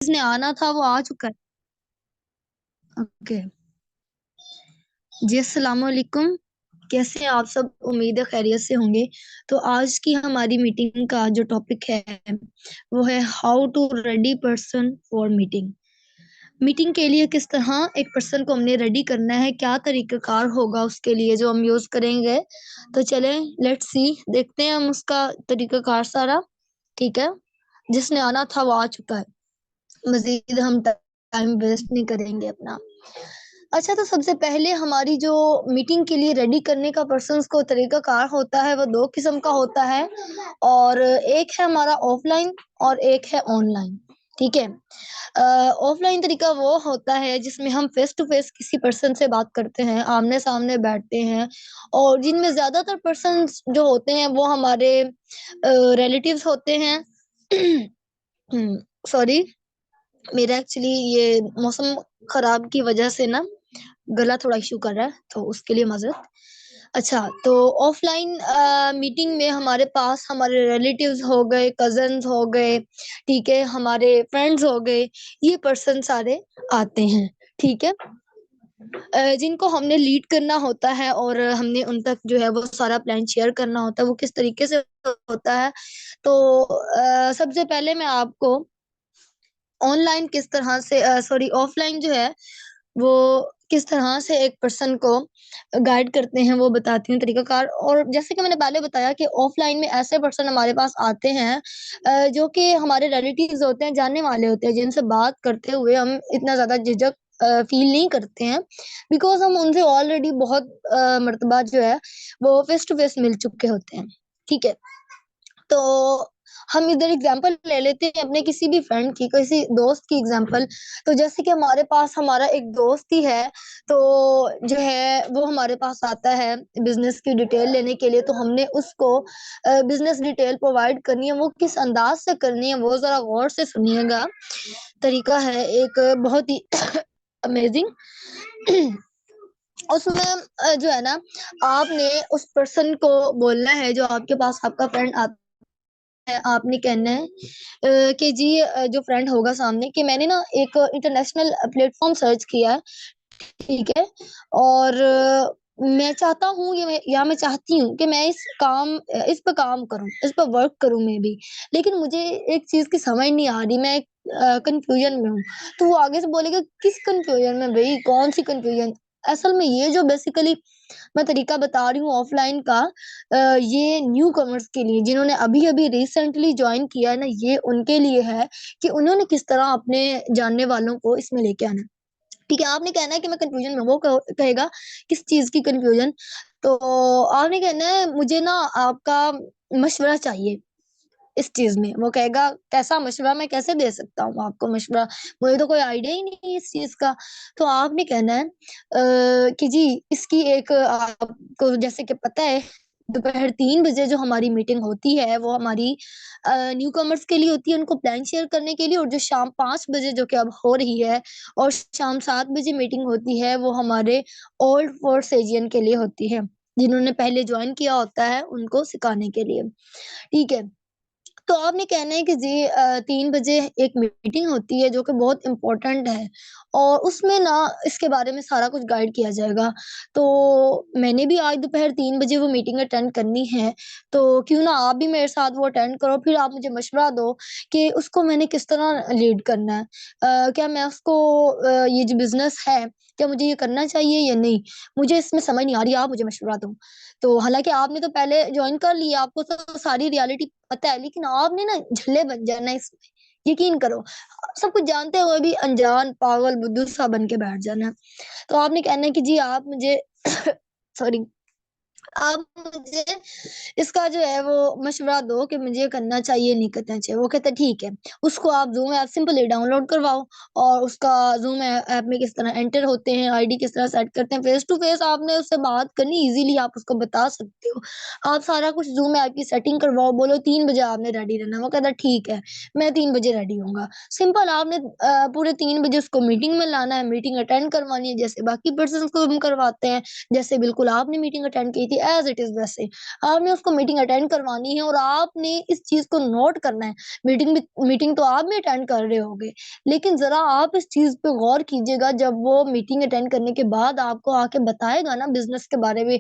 जिसने आना था वो आ चुका है। ओके। जी अस्सलाम वालेकुम। कैसे हैं आप सब? उम्मीद है खैरियत से होंगे। तो आज की हमारी मीटिंग का जो टॉपिक है वो है how to ready person for meeting. Meeting के लिए किस तरह एक पर्सन को हमने रेडी करना है, क्या तरीकाकार होगा उसके लिए जो हम यूज करेंगे। तो चलें, लेट्स सी, देखते हैं हम उसका तरीकाकार सारा। ठीक है, जिसने आना था वो आ चुका है। मजीद हम टाइम वेस्ट नहीं करेंगे अपना। अच्छा, तो सबसे पहले हमारी जो मीटिंग के लिए रेडी करने का पर्सन्स को तरीकाकार होता है वो दो किस्म का होता है। और एक है हमारा ऑफलाइन और एक है ऑनलाइन। ठीक है। ऑफलाइन तरीका वो होता है जिसमें हम फेस टू फेस किसी पर्सन से बात करते हैं, आमने सामने बैठते हैं। और जिनमें ज्यादातर पर्सन्स जो होते हैं वो हमारे रिलेटिव्स होते हैं। सॉरी, मेरा एक्चुअली ये मौसम खराब की वजह से ना गला थोड़ा इशू कर रहा है, तो उसके लिए माजरत। अच्छा, तो ऑफलाइन मीटिंग में हमारे पास हमारे रिलेटिव्स हो गए, कजन्स हो गए, ठीक है, हमारे फ्रेंड्स हो गए, ये पर्सन सारे आते हैं। ठीक है। जिनको हमने लीड करना होता है और हमने उन तक जो है वो सारा प्लान शेयर करना होता है, वो किस तरीके से होता है। तो सबसे पहले मैं आपको ऑनलाइन किस तरह से, सॉरी, ऑफलाइन जो है वो किस तरह से एक पर्सन को गाइड करते हैं वो बताती हूँ तरीकाकार। और जैसे कि मैंने पहले बताया कि ऑफलाइन में ऐसे पर्सन हमारे पास आते हैं जो कि हमारे रिलेटिव्स होते हैं, जानने वाले होते हैं, जिनसे बात करते हुए हम इतना ज्यादा झिझक फील नहीं करते हैं, बिकॉज हम उनसे ऑलरेडी बहुत मर्तबा जो है वो फेस टू फेस मिल चुके होते हैं। ठीक है। तो हम इधर एग्जांपल ले लेते हैं अपने किसी भी फ्रेंड की, किसी दोस्त की एग्जांपल। तो जैसे कि हमारे पास हमारा एक दोस्त ही है, तो जो है वो हमारे पास आता है बिजनेस की डिटेल लेने के लिए। तो हमने उसको बिजनेस डिटेल प्रोवाइड करनी है, वो किस अंदाज से करनी है वो जरा गौर से सुनिएगा। तरीका है एक बहुत ही अमेजिंग। उसमें जो है ना, आपने उस पर्सन को बोलना है जो आपके पास आपका फ्रेंड आता है, आपने कहना है कि जी, जो फ्रेंड होगा सामने, कि मैंने ना एक इंटरनेशनल प्लेटफॉर्म सर्च किया है। ठीक है। और मैं चाहता हूँ या मैं चाहती हूँ कि मैं इस पर काम करूँ, इस पर वर्क करूँ मैं भी। लेकिन मुझे एक चीज की समझ नहीं आ रही, मैं कंफ्यूजन में हूँ। तो वो आगे से बोलेगा किस कंफ्यूजन में भाई, कौन सी कंफ्यूजन। असल में ये जो बेसिकली मैं तरीका बता रही हूँ ऑफलाइन का, ये न्यू कमर्स के लिए, जिन्होंने अभी अभी रिसेंटली ज्वाइन किया है ना, ये उनके लिए है कि उन्होंने किस तरह अपने जानने वालों को इसमें लेके आना है। ठीक है। आपने कहना है कि मैं कंफ्यूजन में, वो कहेगा किस चीज की कंफ्यूजन। तो आपने कहना है मुझे ना आपका मशवरा चाहिए इस चीज में। वो कहेगा कैसा मशवरा, मैं कैसे दे सकता हूँ आपको मशवरा, मुझे तो कोई आइडिया ही नहीं है इस चीज का। तो आपने कहना है कि जी, इसकी एक, आपको जैसे कि पता है, दोपहर 3 बजे जो हमारी मीटिंग होती है वो हमारी न्यू कमर्स के लिए होती है, उनको प्लान शेयर करने के लिए। और जो शाम 5 बजे जो कि अब हो रही है, और शाम 7 बजे मीटिंग होती है, वो हमारे ओल्ड फोर्स एजियन के लिए होती है, जिन्होंने पहले ज्वाइन किया होता है उनको सिखाने के लिए। ठीक है। तो आपने कहना है कि जी 3 बजे एक मीटिंग होती है जो कि बहुत इम्पोर्टेंट है, और उसमें ना इसके बारे में सारा कुछ गाइड किया जाएगा। तो मैंने भी आज दोपहर 3 बजे वो मीटिंग अटेंड करनी है, तो क्यों ना आप भी मेरे साथ वो अटेंड करो, फिर आप मुझे मशवरा दो कि उसको मैंने किस तरह लीड करना है। क्या मैं उसको ये जो बिजनेस है, क्या मुझे ये करना चाहिए या नहीं, मुझे इसमें समझ नहीं आ रही, आप मुझे मशवरा दो। तो हालांकि आपने तो पहले ज्वाइन कर लिया, आपको तो सारी रियलिटी पता है, लेकिन आपने ना झल्ले बन जाना है इसमें, यकीन करो। सब कुछ जानते हुए भी अनजान पागल बुद्धू सा बन के बैठ जाना है। तो आपने कहना है कि जी आप मुझे सॉरी, आप मुझे इसका जो है वो मशवरा दो कि मुझे ये करना चाहिए नहीं करना चाहिए। वो कहता है ठीक है। उसको आप जूम ऐप सिंपली डाउनलोड करवाओ, और उसका जूम ऐप में किस तरह एंटर होते हैं, आईडी किस तरह सेट करते हैं, फेस टू फेस आपने उससे बात करनी, इजीली आप उसको बता सकते हो। आप सारा कुछ जूम ऐप की सेटिंग करवाओ, बोलो 3 बजे आपने रेडी रहना, वो कहता है ठीक है, मैं 3 बजे रेडी होऊंगा। सिंपल, आपने पूरे 3 बजे उसको मीटिंग में लाना है, मीटिंग अटेंड करवानी है, जैसे बाकी पर्सन को हम करवाते हैं, जैसे बिल्कुल आपने मीटिंग अटेंड की थी एज इट इज वैसे आपने उसको मीटिंग अटेंड करवानी है और आपने इस चीज को नोट करना है। मीटिंग तो आप भी अटेंड कर रहे होगे, लेकिन जरा आप इस चीज पे गौर कीजिएगा, जब वो मीटिंग अटेंड करने के बाद आपको आके बताएगा ना बिजनेस के बारे में,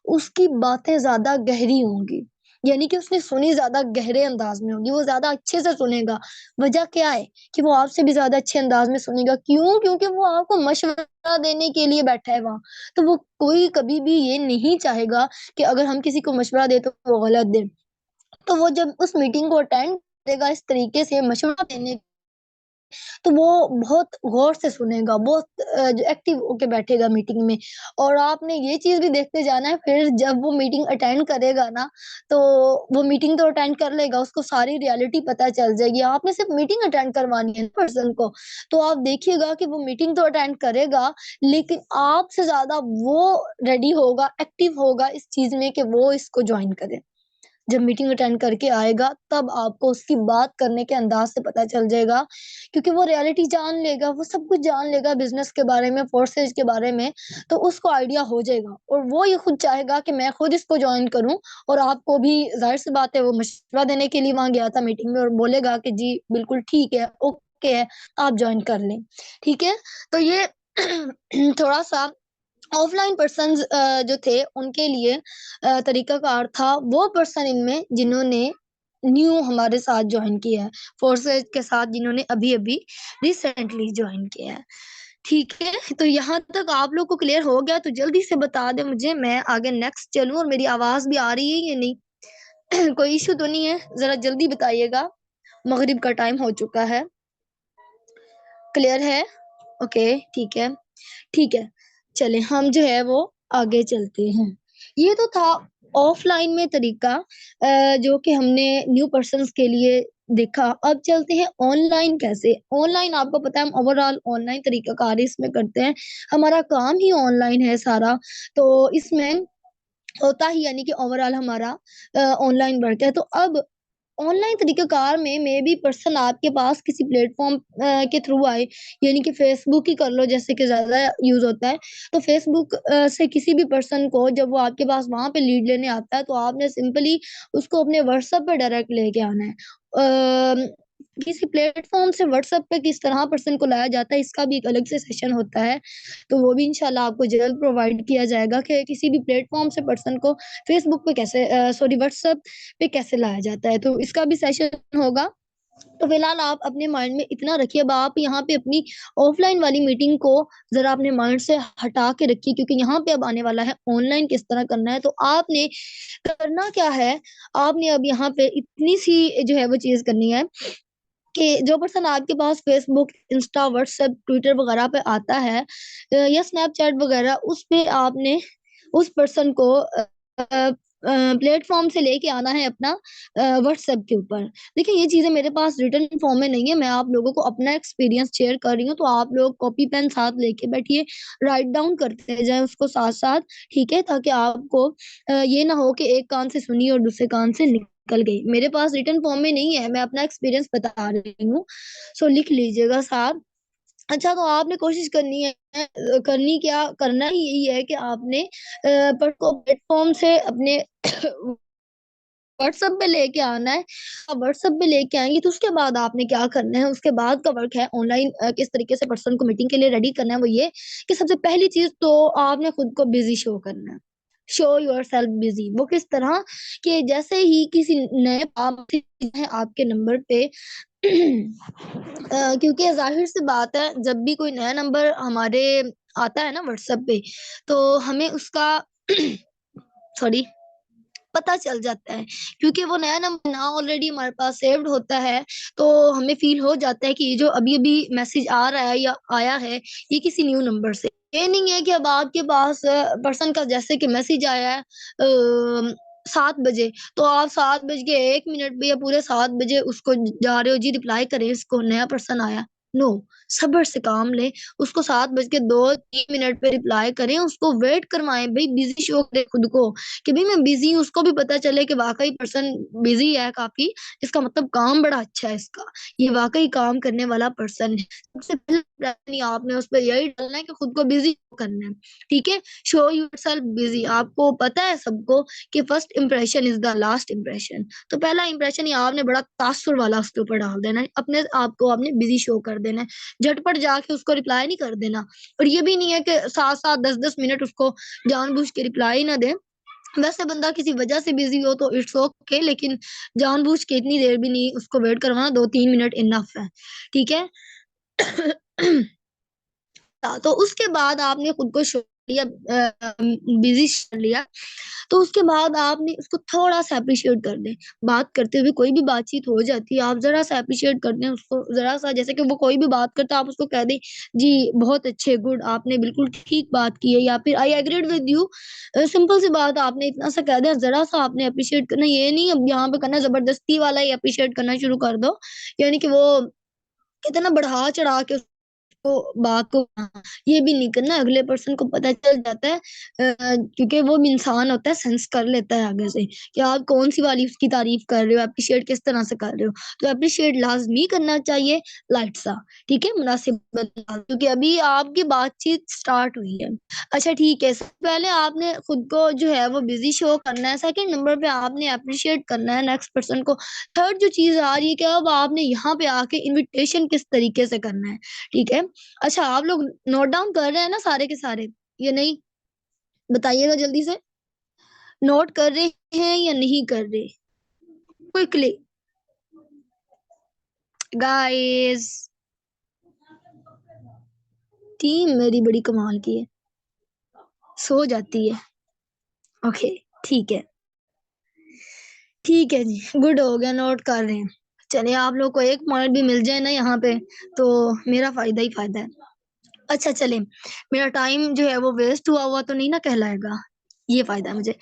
उसकी बातें ज्यादा गहरी होंगी, यानी कि उसने सुनी ज्यादा गहरे अंदाज में होगी, वो ज्यादा अच्छे से सुनेगा। वजह क्या है कि वो आपसे भी ज्यादा अच्छे अंदाज में सुनेगा। क्यों? क्योंकि वो आपको मशवरा देने के लिए बैठा है वहां। तो वो कोई कभी भी ये नहीं चाहेगा कि अगर हम किसी को मशवरा दे तो वो गलत दे। तो वो जब उस मीटिंग को अटेंड करेगा इस तरीके से मशवरा देने, तो वो बहुत गौर से सुनेगा, बहुत जो एक्टिव होके बैठेगा मीटिंग में। और आपने ये चीज भी देखते जाना है, फिर जब वो मीटिंग अटेंड करेगा ना, तो वो मीटिंग तो अटेंड कर लेगा, उसको सारी रियलिटी पता चल जाएगी। आपने सिर्फ मीटिंग अटेंड करवानी है पर्सन को, तो आप देखिएगा कि वो मीटिंग तो अटेंड करेगा, लेकिन आपसे ज्यादा वो रेडी होगा, एक्टिव होगा इस चीज में कि वो इसको ज्वाइन करे। जब मीटिंग अटेंड करके आएगा तब आपको उसकी बात करने के अंदाज से पता चल जाएगा, क्योंकि वो रियलिटी जान लेगा, वो सब कुछ जान लेगा बिजनेस के बारे में, फोर्सेज के बारे में। तो उसको आइडिया हो जाएगा और वो ये खुद चाहेगा कि मैं खुद इसको ज्वाइन करूं। और आपको भी जाहिर सी बात है, वो मशवरा देने के लिए वहां गया था मीटिंग में और बोलेगा कि जी बिल्कुल ठीक है, ओके है, आप ज्वाइन कर लें। ठीक है, तो ये थोड़ा सा ऑफलाइन पर्सन जो थे उनके लिए तरीकाकार था। वो पर्सन इनमें जिन्होंने न्यू हमारे साथ ज्वाइन किया है, फोर्सेज के साथ जिन्होंने अभी अभी रिसेंटली ज्वाइन किया है। ठीक है, तो यहाँ तक आप लोग को क्लियर हो गया? तो जल्दी से बता दे मुझे, मैं आगे नेक्स्ट चलूं। और मेरी आवाज भी आ रही है या नहीं? कोई इशू तो नहीं है? जरा जल्दी बताइएगा, मगरिब का टाइम हो चुका है। क्लियर है? ओके, ठीक है, ठीक है। चले हम जो है वो आगे चलते हैं। ये तो था ऑफलाइन में तरीका, जो कि हमने न्यू पर्सन्स के लिए देखा। अब चलते हैं ऑनलाइन। कैसे ऑनलाइन? आपको पता है हम ओवरऑल ऑनलाइन तरीका कार इसमें करते हैं, हमारा काम ही ऑनलाइन है सारा। तो इसमें होता ही यानी कि ओवरऑल हमारा ऑनलाइन वर्क है। तो अब ऑनलाइन तरीकाकार में मे बी पर्सन आपके पास किसी प्लेटफॉर्म के थ्रू आए, यानी कि फेसबुक ही कर लो जैसे कि ज्यादा यूज होता है। तो फेसबुक से किसी भी पर्सन को जब वो आपके पास वहां पे लीड लेने आता है, तो आपने सिंपली उसको अपने व्हाट्सएप पे डायरेक्ट लेके आना है। किसी प्लेटफॉर्म से व्हाट्सएप पे किस तरह पर्सन को लाया जाता है, इसका भी एक अलग से सेशन होता है। तो वो भी इंशाल्लाह आपको जल्द प्रोवाइड किया जाएगा कि किसी भी प्लेटफॉर्म से पर्सन को फेसबुक पे कैसे, सॉरी, व्हाट्सएप पे कैसे लाया जाता है, तो इसका भी सेशन होगा। तो फिलहाल आप अपने माइंड में इतना रखिए। अब आप यहाँ पे अपनी ऑफलाइन वाली मीटिंग को जरा अपने माइंड से हटा के रखिए, क्योंकि यहाँ पे अब आने वाला है ऑनलाइन किस तरह करना है। तो आपने करना क्या है, आपने अब यहाँ पे इतनी सी जो है वो चीज करनी है कि जो पर्सन आपके पास फेसबुक, इंस्टा, व्हाट्सएप, ट्विटर वगैरह पे आता है, या स्नैपचैट वगैरह, उस पे आपने उस पर्सन को प्लेटफॉर्म से लेके आना है अपना व्हाट्सएप के ऊपर। देखिए ये चीजें मेरे पास रिटर्न फॉर्म में नहीं है, मैं आप लोगों को अपना एक्सपीरियंस शेयर कर रही हूँ। तो आप लोग कॉपी पेन साथ लेके बैठिए, राइट डाउन करते जाए उसको साथ साथ। ठीक है, ताकि आपको ये ना हो कि एक कान से सुनी और दूसरे कान से निकल गई। मेरे पास रिटर्न फॉर्म में नहीं है, मैं अपना एक्सपीरियंस बता रही हूँ, सो लिख लीजिएगा साहब। अच्छा, तो आपने कोशिश करनी है, करनी क्या करना ही यही है कि आपने पर को प्लेटफॉर्म से अपने व्हाट्सएप पे लेके आना है। अब व्हाट्सएप पे लेके आएंगे तो उसके बाद आपने क्या करना है, उसके बाद का वर्क है ऑनलाइन किस तरीके से पर्सन को मीटिंग के लिए रेडी करना है। वो ये कि सबसे पहली चीज तो आपने खुद को बिजी शो करना है। Show your self busy. वो किस तरह कि जैसे ही किसी नए आप है आपके नंबर पे क्योंकि जाहिर सी बात है, जब भी कोई नया नंबर हमारे आता है ना व्हाट्सएप पे, तो हमें उसका सॉरी पता चल जाता है, क्योंकि वो नया नंबर ना ऑलरेडी हमारे पास सेव्ड होता है। तो हमें फील हो जाता है कि ये जो अभी अभी मैसेज आ रहा है या आया है, ये किसी न्यू नंबर से। ये नहीं है कि अब आपके पास पर्सन का जैसे कि मैसेज आया है 7 बजे, तो आप 7 बज के 1 मिनट पे या पूरे 7 बजे उसको जा रहे हो जी रिप्लाई करें, इसको नया पर्सन आया। नो, सब्र से काम लें, उसको 7 बज के 2-3 मिनट पे रिप्लाई करें, उसको वेट करवाएं, भाई बिजी शो करें खुद को कि भाई मैं बिजी हूँ, उसको भी पता चले कि वाकई पर्सन बिजी है काफी, इसका मतलब काम बड़ा अच्छा है इसका, ये वाकई काम करने वाला पर्सन है। सबसे पहले नहीं, आपने उस पर यही डालना है कि खुद को बिजी करना है। ठीक है, शो योरसेल्फ बिजी। आपको पता है सबको कि first impression is the last impression. तो पहला इंप्रेशन ही आपने बड़ा तासुर वाला उसके ऊपर डाल देना है, अपने आप को आपने बिजी शो कर देना है, झटपट जाके उसको रिप्लाई नहीं कर देना। और ये भी नहीं है कि 7-7 10-10 मिनट उसको जानबूझ के रिप्लाई ना दे। वैसे बंदा किसी वजह से बिजी हो तो इट्स ओके, लेकिन जानबूझ के इतनी देर भी नहीं उसको वेट करवाना, 2-3 मिनट इनफ है। ठीक है। था। तो उसके बाद आपने खुद को शो लिया, बिजी कर लिया, तो उसके बाद आपने उसको थोड़ा सा अप्रिशिएट कर दें। बात करते हुए कोई भी बातचीत हो जाती है, आप जरा सा अप्रिशिएट कर दें उसको, जरा सा, जैसे कि वो कोई भी बात करता है आप उसको कह दें जी बहुत अच्छे, गुड, आपने बिल्कुल ठीक बात की है, या फिर I agreed with you. Simple सी बात, आपने इतना सा कह दिया, जरा सा आपने अप्रिशिएट करना, ये नहीं अब यहाँ पे करना जबरदस्ती वाला ही अप्रिशिएट करना शुरू कर दो, यानी कि वो कितना बढ़ा चढ़ा के को बात को, हाँ, ये भी नहीं करना। अगले पर्सन को पता चल जाता है, क्योंकि वो इंसान होता है, सेंस कर लेता है आगे से कि आप कौन सी वाली उसकी तारीफ कर रहे हो, अप्रिशिएट किस तरह से कर रहे हो। तो अप्रिशिएट लाजमी करना चाहिए, लाइट सा। ठीक है, मुनासिब अंदाज, क्योंकि अभी आपकी बातचीत स्टार्ट हुई है। अच्छा ठीक है, सबसे पहले आपने खुद को जो है वो बिजी शो करना है, सेकंड नंबर पे आपने अप्रिशिएट करना है नेक्स्ट पर्सन को, थर्ड जो चीज आ रही है कि अब आपने यहाँ पे आके इनविटेशन किस तरीके से करना है। ठीक है। अच्छा, आप लोग नोट डाउन कर रहे हैं ना सारे के सारे, ये नहीं, बताइएगा जल्दी से, नोट कर रहे हैं या नहीं कर रहे, क्विकली गाइस। टीम मेरी बड़ी कमाल की है, सो जाती है। ओके, ठीक है, ठीक है जी, गुड हो गया, नोट कर रहे हैं। चलिए, आप लोग को एक पॉइंट भी मिल जाए ना यहाँ पे तो मेरा फायदा ही फायदा है। अच्छा चले, मेरा टाइम जो है वो वेस्ट हुआ हुआ तो नहीं ना कहलाएगा, ये फायदा है मुझे।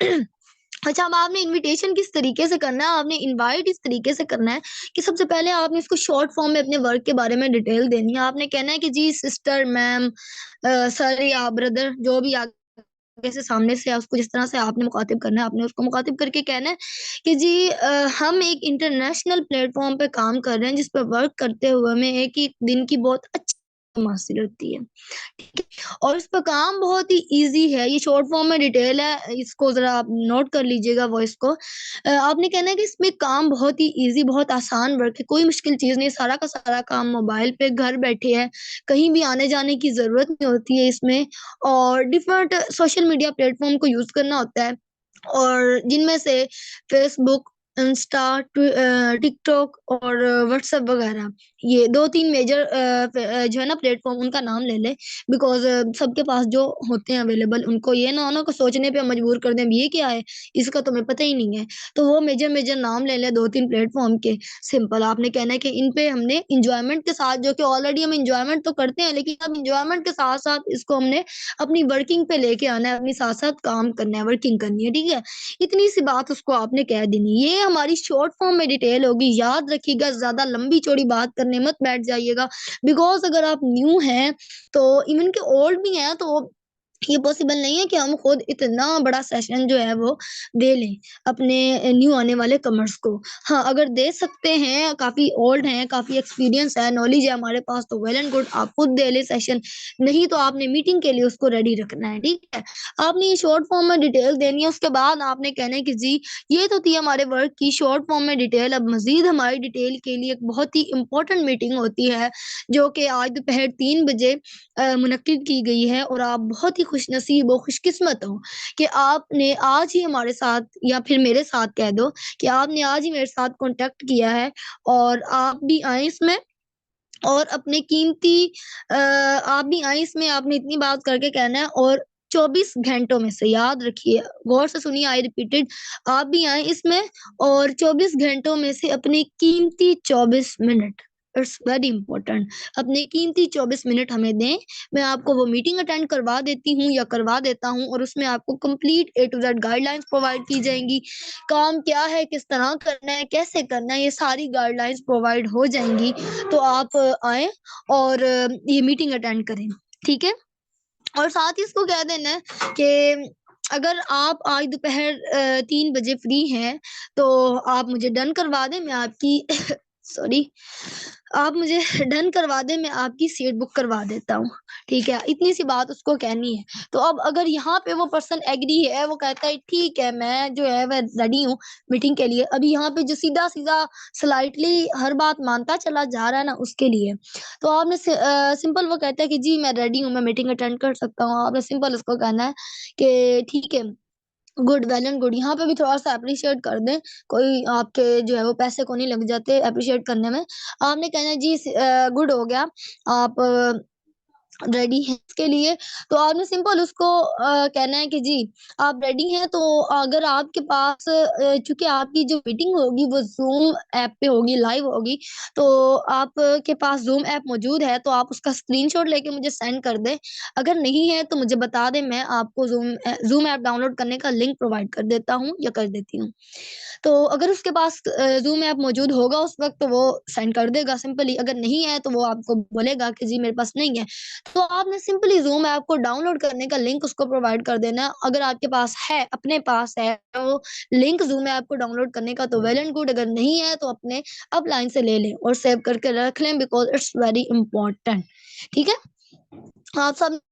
अच्छा, अब आपने इनविटेशन किस तरीके से करना है, आपने इनवाइट इस तरीके से करना है कि सबसे पहले आपने इसको शॉर्ट फॉर्म में अपने वर्क के बारे में डिटेल देनी है। आपने कहना है कि जी सिस्टर, मैम, सर या ब्रदर, जो भी आगे से सामने से उसको जिस तरह से आपने मुखातिब करना है, आपने उसको मुखातिब करके कहना है कि जी हम एक इंटरनेशनल प्लेटफॉर्म पे काम कर रहे हैं, जिस पर वर्क करते हुए हमें एक ही दिन की बहुत अच्छी हासिल होती है। ठीक है, और इस पर काम बहुत ही इजी है, ये शॉर्ट फॉर्म में डिटेल है, इसको जरा आप नोट कर लीजिएगा वॉइस को। आपने कहना है कि इसमें काम बहुत ही इजी, बहुत आसान वर्क है, कोई मुश्किल चीज नहीं, सारा का सारा काम मोबाइल पे घर बैठे है, कहीं भी आने जाने की जरूरत नहीं होती है इसमें, और डिफरेंट सोशल मीडिया प्लेटफॉर्म को यूज करना होता है, और जिनमें से फेसबुक, इंस्टा, टिकटॉक और व्हाट्सएप वगैरह, ये 2-3 मेजर जो है ना प्लेटफॉर्म, उनका नाम ले ले, बिकॉज सबके पास जो होते हैं अवेलेबल, उनको ये ना हो ना को सोचने पे मजबूर कर दें ये क्या है, इसका तो हमें पता ही नहीं है। तो वो मेजर मेजर नाम ले ले 2-3 प्लेटफॉर्म के। सिंपल आपने कहना है कि इन पे हमने इंजॉयमेंट के साथ, जो कि ऑलरेडी हम इंजॉयमेंट तो करते हैं, लेकिन अब इंजॉयमेंट के साथ साथ इसको हमने अपनी वर्किंग पे लेके आना है, अपनी साथ साथ काम करना है, वर्किंग करनी है। ठीक है, इतनी सी बात उसको आपने कह देनी। ये हमारी शॉर्ट फॉर्म में डिटेल होगी, याद रखिएगा, ज्यादा लंबी चौड़ी बात करने मत बैठ जाइएगा, बिकॉज अगर आप न्यू हैं तो इवन के ओल्ड भी हैं तो ये पॉसिबल नहीं है कि हम खुद इतना बड़ा सेशन जो है वो दे लें अपने न्यू आने वाले कमर्स को। हाँ, अगर दे सकते हैं, काफी ओल्ड हैं, काफी एक्सपीरियंस है, नॉलेज है हमारे पास, तो वेल एंड गुड, आप खुद दे ले सेशन, नहीं तो आपने मीटिंग के लिए उसको रेडी रखना है। ठीक है, आपने ये शॉर्ट फॉर्म में डिटेल देनी है, उसके बाद आपने कहना है कि जी ये तो थी हमारे वर्क की शॉर्ट फॉर्म में डिटेल, अब मजीद हमारी डिटेल के लिए एक बहुत ही इंपॉर्टेंट मीटिंग होती है, जो कि आज दोपहर 3 बजे मुनक्किद की गई है, और आप बहुत ही खुशनसीब हो, खुशकिस्मत हो कि आपने आज ही हमारे साथ, या फिर मेरे साथ कह दो कि आपने आज ही मेरे साथ कांटेक्ट किया है, और आप भी आए इसमें, और अपने कीमती आप भी आए इसमें, आपने इतनी बात करके कहना है, और 24 घंटों में से, याद रखिए, गौर से सुनिए, आई रिपीटेड, आप भी आए इसमें, और 24 घंटों में से अपने कीमती 24 मिनट, इट्स वेरी इंपॉर्टेंट, अपने कीमती 24 मिनट हमें दें। मैं आपको वो मीटिंग अटेंड करवा देती हूँ या करवा देता हूँ, और उसमें आपको complete A to Z guidelines provide की जाएंगी, काम क्या है, किस तरह करना है, कैसे करना है, ये सारी गाइडलाइंस प्रोवाइड हो जाएंगी। तो आप आए और ये मीटिंग अटेंड करें। ठीक है, और साथ ही इसको कह देना है कि अगर आप आज दोपहर 3 बजे फ्री हैं तो आप मुझे डन करवा दें, मैं आपकी सॉरी, आप मुझे डन करवा दें, मैं आपकी सीट बुक करवा देता हूँ, ठीक है? इतनी सी बात उसको कहनी है। तो अब अगर यहाँ पे वो पर्सन एग्री है, वो कहता है ठीक है, मैं जो है वह रेडी हूँ मीटिंग के लिए। अभी यहाँ पे जो सीधा-सीधा स्लाइटली हर बात मानता चला जा रहा है ना, उसके लिए। तो आपने सिंपल वो कहता है कि जी मैं रेडी हूँ, मैं मीटिंग अटेंड कर सकता हूँ। आपने सिंपल उसको कहना है कि ठीक है, गुड, वेल एंड गुड। यहाँ पे भी थोड़ा-सा एप्रिशिएट कर दें, कोई आपके जो है वो पैसे को नहीं लग जाते एप्रिशिएट करने में। आपने कहना है जी गुड हो गया, आप रेडी हैं इसके लिए, तो आपने सिंपल उसको कहना है कि जी आप रेडी हैं, तो अगर आपके पास चूँकि आपकी जो मीटिंग होगी वो ज़ूम ऐप पे होगी, लाइव होगी, तो आपके पास ज़ूम ऐप मौजूद है तो आप उसका स्क्रीनशॉट लेके मुझे सेंड कर दें। अगर नहीं है तो मुझे बता दें, मैं आपको ज़ूम ऐप डाउनलोड करने का लिंक प्रोवाइड कर देता हूँ या कर देती हूँ। तो अगर उसके पास ज़ूम ऐप मौजूद होगा उस वक़्त, तो वो सेंड कर देगा सिंपली। अगर नहीं है तो वो आपको बोलेगा कि जी मेरे पास नहीं है। तो आपने सिंपली ज़ूम ऐप को डाउनलोड करने का लिंक उसको प्रोवाइड कर देना है। अगर आपके पास है, अपने पास है वो लिंक ज़ूम ऐप को डाउनलोड करने का, तो वेल एंड गुड। अगर नहीं है तो अपने अपलाइन से ले लें और सेव करके रख लें, बिकॉज़ इट्स वेरी इम्पोर्टेंट। ठीक है? आप सबने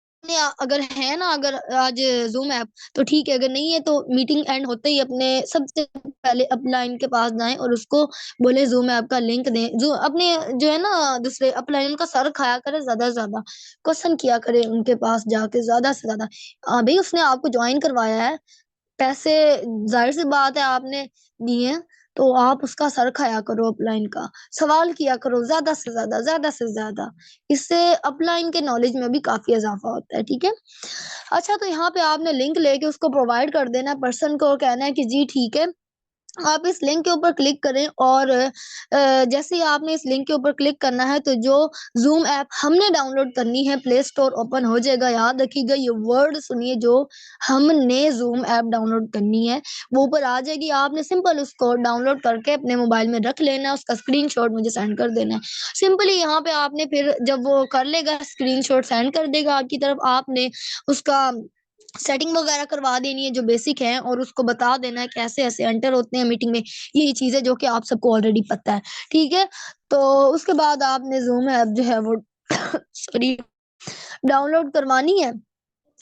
अगर है ना, अगर आज ज़ूम ऐप, तो ठीक है, अगर नहीं है तो मीटिंग एंड होते ही अपने सबसे पहले अपलाइन के पास जाएँ और उसको बोले ज़ूम ऐप का लिंक दें। जो अपने जो है ना दूसरे अपलाइन का सर खाया करे ज़्यादा से ज़्यादा, क्वेश्चन किया करे उनके पास जाके ज़्यादा से ज़्यादा। भई उसने आपको जॉइन करवाया है, पैसे ज़ाहिर-सी बात है आपने दिए हैं, तो आप उसका सर खाया करो अपलाइन का। सवाल किया करो ज़्यादा से ज़्यादा, ज़्यादा से ज़्यादा। इससे अपलाइन के नॉलेज में भी काफ़ी इज़ाफ़ा होता है, ठीक है? अच्छा, तो यहाँ पे आपने लिंक लेके उसको प्रोवाइड कर देना है पर्सन को, और कहना है कि जी ठीक है, आप इस लिंक के ऊपर क्लिक करें, और जैसे ही आपने इस लिंक के ऊपर क्लिक करना है, तो जो ज़ूम ऐप हमने डाउनलोड करनी है, प्ले स्टोर ओपन हो जाएगा। याद रखिएगा, ये वर्ड सुनिए, जो हमने ज़ूम ऐप डाउनलोड करनी है, वो ऊपर आ जाएगी। आपने सिंपल उसको डाउनलोड करके अपने मोबाइल में रख लेना है, उसका स्क्रीनशॉट मुझे सेंड कर देना है। सिंपली यहाँ पे आपने फिर जब वो कर लेगा, स्क्रीनशॉट सेंड कर देगा आपकी तरफ, आपने उसका सेटिंग वगैरह करवा देनी है जो बेसिक है, और उसको बता देना है कैसे ऐसे एंटर होते हैं मीटिंग में। ये चीज़ें जो कि आप सबको ऑलरेडी पता है, ठीक है? तो उसके बाद आपने ज़ूम ऐप जो है वो सॉरी, डाउनलोड करवानी है,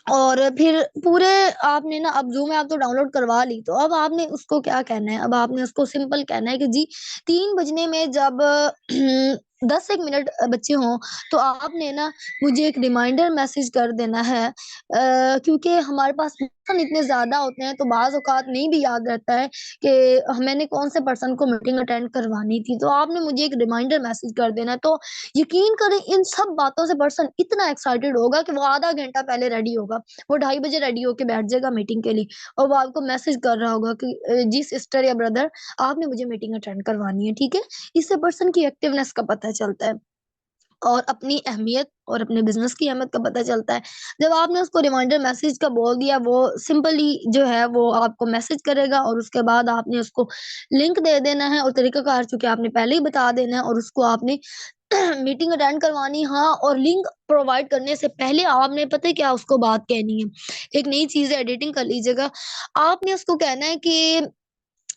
और फिर पूरे आपने ना, अब ज़ूम ऐप तो डाउनलोड करवा ली, तो अब आपने उसको क्या कहना है, अब आपने उसको सिंपल कहना है कि जी 3 बजने में जब 10-1 मिनट बचे हों, तो आपने ना मुझे एक रिमाइंडर मैसेज कर देना है। क्योंकि हमारे पास पर्सन इतने ज़्यादा होते हैं, तो बाज़ औक़ात नहीं भी याद रहता है कि मैंने कौन से पर्सन को मीटिंग अटेंड करवानी थी, तो आपने मुझे एक रिमाइंडर मैसेज कर देना है। तो यकीन करें, इन सब बातों से पर्सन इतना एक्साइटेड होगा कि वो आधा घंटा पहले रेडी होगा। वो 2:30 बजे रेडी होके बैठ जाएगा मीटिंग के लिए, और वो आपको मैसेज कर रहा होगा कि जी सिस्टर या ब्रदर, आपने मुझे मीटिंग अटेंड करवानी है, ठीक है? इससे पर्सन की एक्टिवनेस का पता चलता है, और अपनी अहमियत और अपने बिज़नेस की अहमियत का पता चलता है। जब आपने उसको रिमाइंडर मैसेज का बोल दिया, वो सिंपली जो है वो आपको मैसेज करेगा, और उसके बाद आपने उसको लिंक दे देना है, और तरीकाकार चूँकि आपने पहले ही बता देना है, और उसको आपने मीटिंग अटेंड करवानी, हाँ, और लिंक प्रोवाइड करने से पहले आपने पता है क्या उसको बात कहनी है? एक नई चीज़ है, एडिटिंग कर लीजिएगा। आपने उसको कहना है कि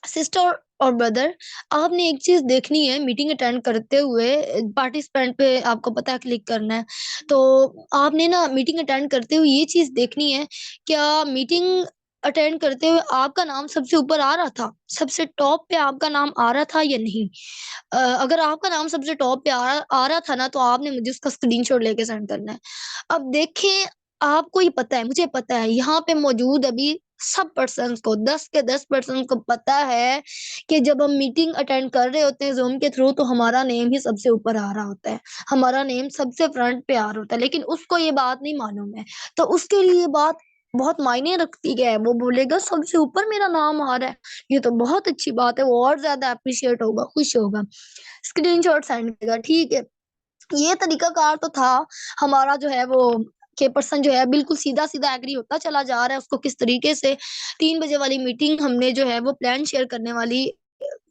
सिस्टर और ब्रदर, आपने एक चीज़ देखनी है मीटिंग अटेंड करते हुए, पार्टिसिपेंट पे आपको पता है क्लिक करना है। तो आपने ना मीटिंग अटेंड करते हुए ये चीज़ देखनी है, क्या मीटिंग अटेंड करते हुए आपका नाम सबसे ऊपर आ रहा था? सबसे टॉप पे आपका नाम आ रहा था या नहीं? अगर आपका नाम सबसे टॉप पे आ रहा था ना, तो आपने मुझे उसका स्क्रीनशॉट लेके सेंड करना है। अब देखें, आपको ये पता है, मुझे पता है, यहाँ पे मौजूद अभी सब पर्सन्स को, 10 के 10 पर्सन को पता है कि जब हम मीटिंग अटेंड कर रहे होते हैं ज़ूम के थ्रू, तो हमारा नेम ही सबसे ऊपर आ रहा होता है। हमारा नेम सबसे फ्रंट पे आ रहा होता है, लेकिन उसको ये बात नहीं मालूम है। तो उसके लिए ये बात बहुत मायने रखती है। वो बोलेगा सबसे ऊपर मेरा नाम आ रहा है, ये तो बहुत अच्छी बात है, वो और ज़्यादा एप्रिशिएट होगा, खुश होगा। स्क्रीनशॉट सेंड करेगा, ठीक है। ये तरीकाकार तो था हमारा जो है वो, कि पर्सन जो है बिल्कुल सीधा-सीधा एग्री होता चला जा रहा है, उसको किस तरीके से 3 बजे वाली मीटिंग हमने जो है वो प्लान शेयर करने वाली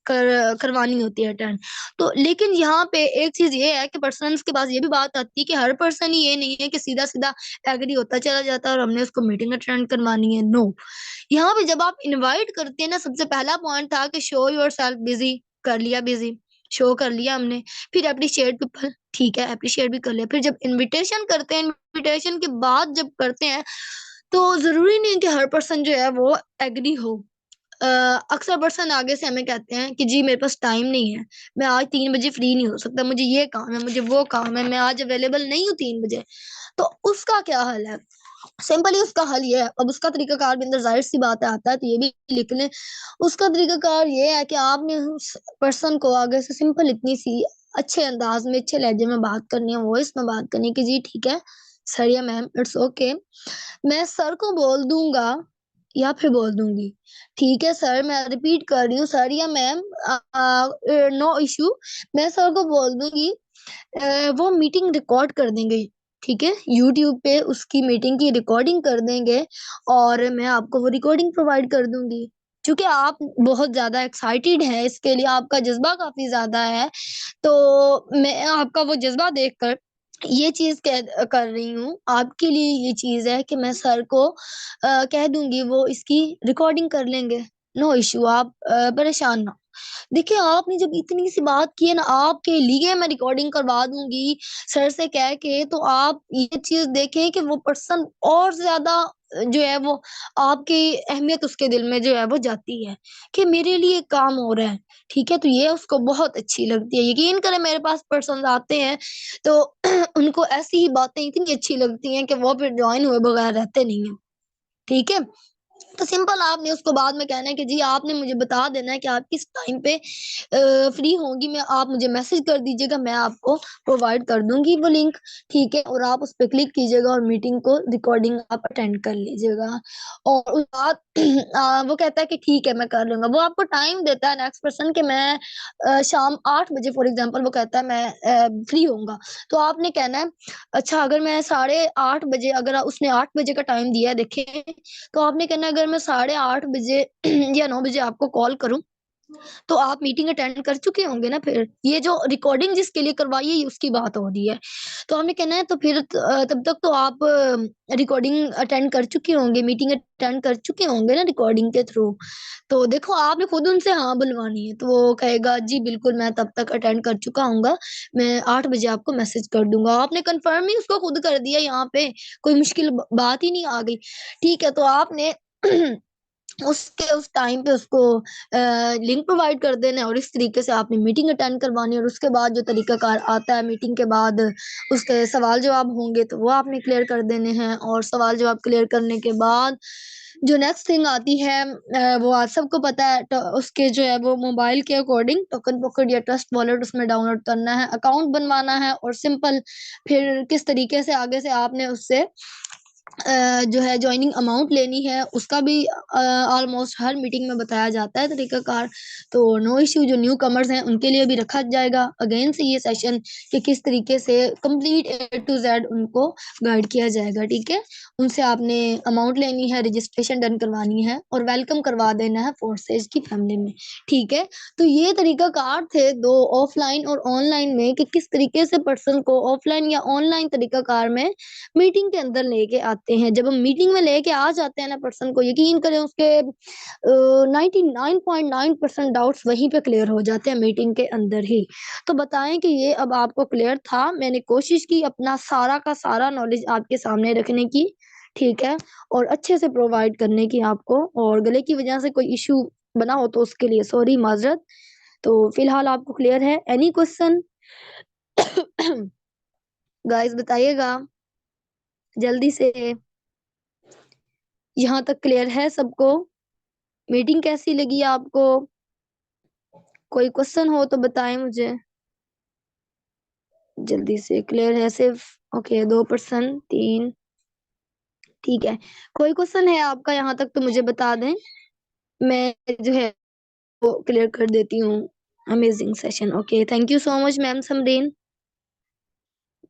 करवानी होती है अटेंड। तो लेकिन यहाँ पे एक चीज़ ये है कि पर्सन्स के पास ये भी बात आती है कि हर पर्सन ही ये नहीं है कि सीधा-सीधा एग्री होता चला जाता है और हमने उसको मीटिंग अटेंड करवानी है, नो। यहाँ पे जब आप इनवाइट करते हैं ना, सबसे पहला पॉइंट था कि शो योरसेल्फ बिज़ी, कर लिया बिज़ी। शो कर लिया हमने। फिर अप्रिशिएट पीपल, ठीक है अप्रिशिएट भी कर लिया। फिर जब इनविटेशन करते हैं, इनविटेशन के बाद जब करते हैं तो जरूरी नहीं कि हर पर्सन जो है वो एग्री हो। अक्सर पर्सन आगे से हमें कहते हैं कि जी मेरे पास टाइम नहीं है, मैं आज 3 बजे फ्री नहीं हो सकता, मुझे ये काम है, मुझे वो काम है, मैं आज अवेलेबल नहीं हूँ 3 बजे। तो उसका क्या हल है? सिंपली उसका हल ये है, अब उसका तरीकाकार भी अंदर जाहिर सी बात है आता है तो ये भी लिख लें। उसका तरीकाकार ये है कि आपने उस पर्सन को आगे से सिंपल इतनी सी अच्छे अंदाज में, अच्छे लहजे में बात करनी है, वॉइस में बात करनी है कि जी ठीक है सर या मैम इट्स ओके, मैं सर को बोल दूंगा या फिर बोल दूंगी। ठीक है सर, मैं रिपीट कर रही हूँ, सर या मैम नो इशू, मैं सर को बोल दूंगी। वो मीटिंग रिकॉर्ड कर देंगे, ठीक है यूट्यूब पे उसकी मीटिंग की रिकॉर्डिंग कर देंगे और मैं आपको वो रिकॉर्डिंग प्रोवाइड कर दूंगी। क्योंकि आप बहुत ज्यादा एक्साइटेड हैं इसके लिए, आपका जज्बा काफी ज्यादा है, तो मैं आपका वो जज्बा देखकर ये चीज कर रही हूँ आपके लिए। ये चीज है कि मैं सर को कह दूंगी, वो इसकी रिकॉर्डिंग कर लेंगे, नो इश्यू, आप परेशान ना हो। देखिए आपने जब इतनी सी बात की है ना, आपके लिए मैं रिकॉर्डिंग करवा दूंगी सर से कह के, तो आप ये चीज देखें कि वो पर्सन और ज्यादा जो है वो आपकी अहमियत उसके दिल में जो है वो जाती है कि मेरे लिए काम हो रहा है। ठीक है, तो ये उसको बहुत अच्छी लगती है। यकीन करें मेरे पास पर्सन आते हैं तो उनको ऐसी ही बातें इतनी अच्छी लगती हैं कि वो फिर ज्वाइन हुए बगैर रहते नहीं है। ठीक है, तो सिंपल आपने उसको बाद में कहना है कि जी आपने मुझे बता देना है कि आप किस टाइम पे फ्री होंगी, मैं आप मुझे मैसेज कर दीजिएगा, मैं आपको प्रोवाइड कर दूंगी वो लिंक। ठीक है, और आप उस पर क्लिक कीजिएगा और मीटिंग को रिकॉर्डिंग आप अटेंड कर लीजिएगा। और उस बाद वो कहता है कि ठीक है मैं कर लूंगा, वो आपको टाइम देता है नेक्स्ट पर्सन कि मैं शाम 8 बजे फॉर एग्जाम्पल वो कहता है मैं फ्री होऊंगा, तो आपने कहना है अच्छा अगर मैं 8:30 बजे, अगर उसने 8 बजे का टाइम दिया है देखिए, तो आपने कहना है अगर मैं 8:30 बजे या 9 बजे आपको कॉल करूं तो आप मीटिंग अटेंड कर चुके होंगे ना। फिर ये जो रिकॉर्डिंग जिसके लिए करवाई है ये उसकी बात हो रही है, तो हमने कहना है तो फिर तब तक तो आप रिकॉर्डिंग अटेंड कर चुके होंगे, मीटिंग अटेंड कर चुके होंगे ना रिकॉर्डिंग के थ्रू। तो देखो आपने खुद उनसे हाँ बुलवानी है, तो वो कहेगा जी बिल्कुल मैं तब तक अटेंड कर चुका हूँ, मैं 8 बजे आपको मैसेज कर दूंगा। आपने कंफर्म ही उसको खुद कर दिया, यहाँ पे कोई मुश्किल बात ही नहीं आ गई। ठीक है, तो आपने उसके उस टाइम पे उसको लिंक प्रोवाइड कर देना है और इस तरीके से आपने मीटिंग अटेंड करवानी है। और उसके बाद जो तरीकाकार आता है मीटिंग के बाद उसके सवाल जवाब होंगे तो वो आपने क्लियर कर देने हैं। और सवाल जवाब क्लियर करने के बाद जो नेक्स्ट थिंग आती है वो आज सबको पता है, तो उसके जो है वो मोबाइल के अकॉर्डिंग टोकन पॉकेट या ट्रस्ट वॉलेट उसमें डाउनलोड करना है, अकाउंट बनवाना है और सिंपल फिर किस तरीके से आगे से आपने उससे जो है ज्वाइनिंग अमाउंट लेनी है उसका भी ऑलमोस्ट हर मीटिंग में बताया जाता है तरीकाकार। तो नो इश्यू, जो न्यू कमर्स हैं उनके लिए भी रखा जाएगा अगेन से ये सेशन कि किस तरीके से कंप्लीट A to Z उनको गाइड किया जाएगा। ठीक है, उनसे आपने अमाउंट लेनी है, रजिस्ट्रेशन डन करवानी है और वेलकम करवा देना है फोर्सेज की फैमिली में। ठीक है, तो ये तरीकाकार थे दो, ऑफलाइन और ऑनलाइन में, कि किस तरीके से पर्सन को ऑफलाइन या ऑनलाइन तरीकाकार में मीटिंग के अंदर लेके आते हैं। जब हम मीटिंग में लेके आ जाते हैं ना पर्सन को, यकीन करें उसके 99.9% डाउट्स वहीं पे क्लियर हो जाते हैं मीटिंग के अंदर ही। तो बताएं कि ये अब आपको क्लियर था, मैंने कोशिश की अपना सारा का सारा नॉलेज आपके सामने रखने की। ठीक है, और अच्छे से प्रोवाइड करने की आपको, और गले की वजह से कोई इशू बना हो तो उसके लिए सॉरी, माजरत। तो फिलहाल आपको क्लियर है? एनी क्वेश्चन गाइस बताइएगा जल्दी से। यहाँ तक क्लियर है सबको? मीटिंग कैसी लगी आपको? कोई क्वेश्चन हो तो बताएं मुझे जल्दी से। क्लियर है सिर्फ? ओके, 2%, 3। ठीक है, कोई क्वेश्चन है आपका यहाँ तक तो मुझे बता दें, मैं जो है वो क्लियर कर देती हूँ। Amazing session, okay thank you so much ma'am Samreen.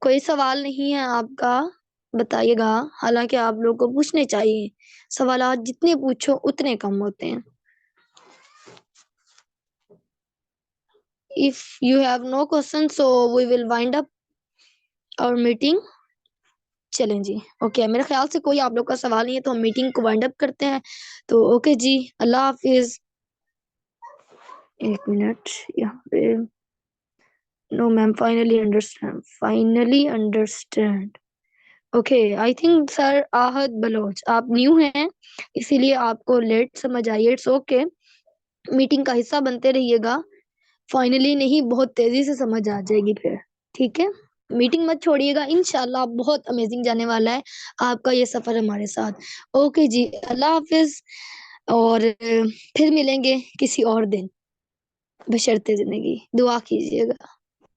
कोई सवाल नहीं है आपका? बताइएगा, हालांकि आप लोग को पूछने चाहिए, सवाल जितने पूछो उतने कम होते हैं। If you have no questions, so we will wind up our meeting. चलें जी, ओके मेरे ख्याल से कोई आप लोग का सवाल नहीं है तो हम मीटिंग को वाइंड अप करते हैं। तो ओके जी, अल्लाह हाफिज। 1 मिनट यहाँ पे no ma'am, finally understand. Okay, I think sir Ahad Baloch आप न्यू हैं, इसीलिए आपको लेट समझ आई। इट्स ओके, मीटिंग का हिस्सा बनते रहिएगा। फाइनली नहीं, बहुत तेजी से समझ आ जाएगी फिर। ठीक है, मीटिंग मत छोड़िएगा, इंशाल्लाह बहुत अमेजिंग जाने वाला है आपका ये सफर हमारे साथ। ओके जी, अल्लाह हाफिज। और फिर मिलेंगे किसी और दिन, बशर्ते जिंदगी। दुआ कीजिएगा।